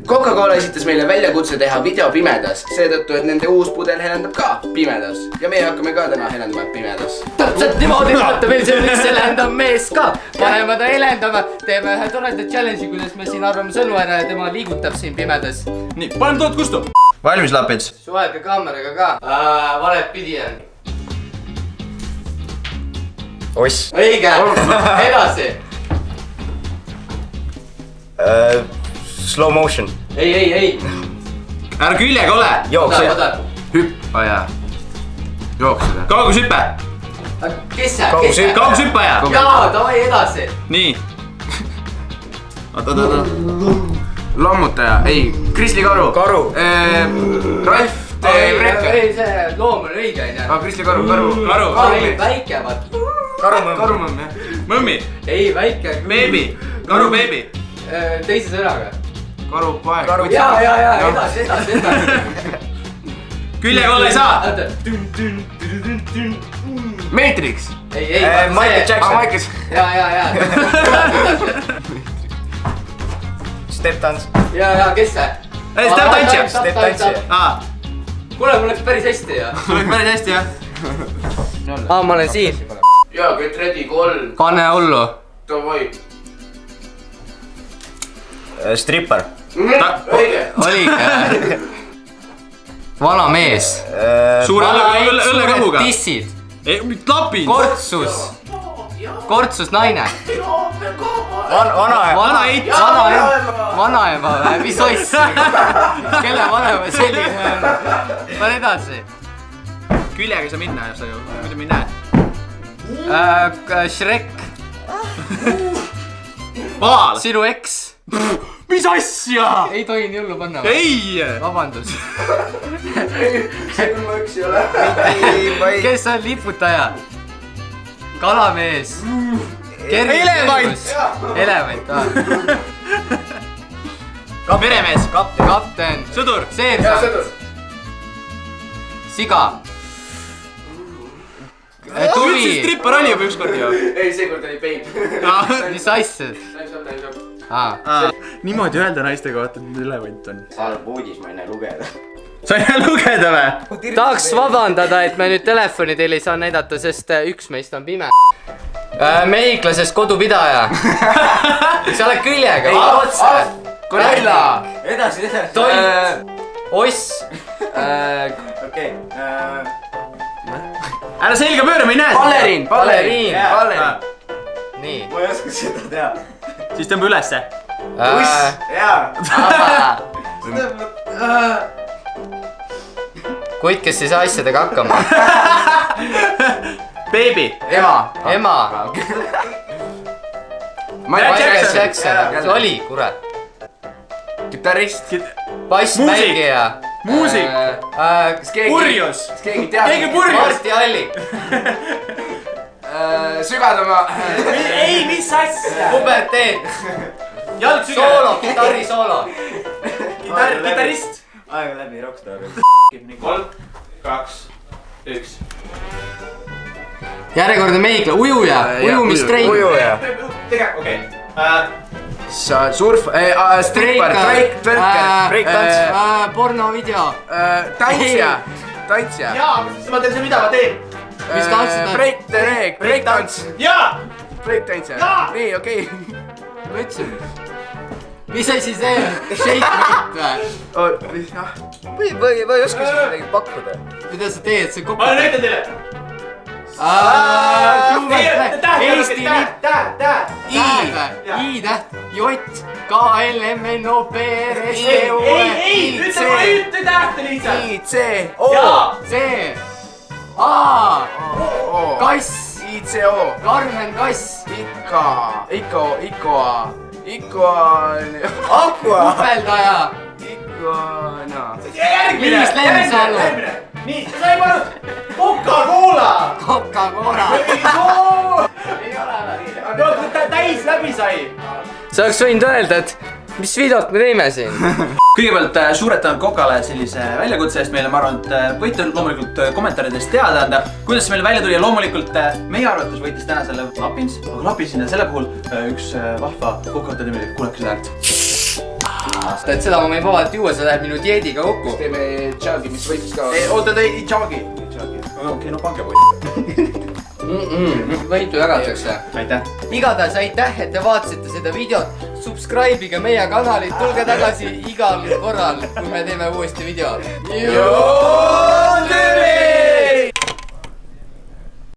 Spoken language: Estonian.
Coca-Cola esitas meile väljakutse teha video pimedas, seetõttu, et nende uus pudel helendab ka pimedas. Ja meie hakkame ka täna helendama pimedas. Täpselt niimoodi, vaata meil see on üks helendav mees ka. Paneme ta helendama, teeme ühe toreda challenge'i, kuidas me siin arvame sõnu ära ja tema liigutab siin pimedas. Nii, paneme tood kustu. Valmis lapits? Suhelge kaameraga ka. Valet pidi on. Oss. Õige, edasi. Slow motion. Ei. Ära küljega ole. Jookse. Hüppaja. Jookseda. Kaugushüppe. Kes see? Kaugushüppaja. Jaa, davai edasi. Nii. Oota. Lammutaja, ei, Krisli Karu. Ralf Rekke. Ei, see loom on õige, on Krisli Karu. Ei, väike, vaat. Karumõmm, jah. Mõmmi. Ei, väike. Beebi. Karu beebi. Teise sõnaga. Karupoeg. Jaa, edasi. Küljega olla ei saa. Matrix. Ei, Michael Jackson. Jaa. Step dance. Jaa, kes see? Step tantsija. Kuule, mul läks päris hästi ja. Sul läks päris hästi, jah? Ma olen siin. Jaa, get ready, 3. Pane hullu. Davai. Stripper. Õige. Oligi. Vana mees. Suure õllekähuga. Tissid. Lapin. Kortsus naine. Vanaeit. Vanaema või? Mis oss? Kelle vanema selline on? Pane edasi. Küljega ei saa minna, sa ju. Muidu me ei näe. Shrek. Vaal. Sinu eks. Mis asja? Ei tohi nii hullu panna. Ei. Vabandus. See küll ma üks ei ole. Kes on liputaja? Kalamees. Elevant. Elevant, Meremees. Kapten. Sõdur. Seersant. Siga. Tuli. Stripper oli juba ükskord ju. Ei, seekord oli peib. Mis asja? Niimoodi öelda naiste kohta, et elevant on. Halb uudis, ma ei näe lugeda. Sa ei näe lugeda või? Tahaks vabandada, et me nüüd telefoni teil ei saa näidata, sest üks meist on pime. Mehhiklasest kodupidaja. Sa oled küljega. Gorilla. Edasi. Toit. Oss. Okei. Ära selga pööra, ma ei näe. Baleriin. Nii. Ma ei oska seda teha. Siis tõmba ülesse. Kuid, kes ei saa asjadega hakkama. Beebi. Ema. Michael Jackson. Oli, kurat. Kitarrist. Bassmängija. Muusik. Purjus. Keegi teab. Keegi purjus. Marti Allik. Sügadama. Ei, mis asja? Puberteet. Jalg süge. Soolo, kitarri soolo. Kitarrist. Aega läbi, rockstar. 3, 2, 1. Järjekordne mehhikla, ujuja, ujumistrein. Okei. Sa surf, stripper, break-tants. Pornovideo. Tantsija. Jaa, ma tean see, mida ma teen. Mis tantsid on? Break-tants. Jaa. Break-tantsija. Nii, okei. Ma ütlesin. Mis asi see on? Shake või? Ma ei oska seda midagi pakkuda. Mida sa teed? See kokku. Ma näitan teile. Eesti lipp. I-täht. Jott. K-L-M-N-O-P-R-S-E-U. Ütle tähte lihtsalt. I-C-O. C. A. Kass. I-C-O. Karmen Kass. Upeldaja. Liis Lemsalu. Nii, sa sai pannud Coca-Cola. Coca-Cola. Ei ole täis läbi sai. Sa oleks võinud öelda, et mis videot me teeme siin. kõigepealt suured tänud Kokale sellise väljakutse eest meile, ma arvan, et võite loomulikult kommentaaridest teada anda, kuidas see meil välja tuli ja loomulikult meie arvates võitis täna selle Lapins, aga Lapins ja selle puhul üks vahva Kokate nimel kuulekesed häält. et seda ma võin vabalt juua, see läheb minu dieediga kokku. teeme tšaagi, mis võitis ka. Oota, ta ei tšaagi. Okei, no pange poiss. võitu jagatakse. Aitäh. Igatahes aitäh, et te vaatasite seda videot. Subscribe'ige meie kanalit, tulge tagasi igal korral, kui me teeme uuesti video. Joo, tere!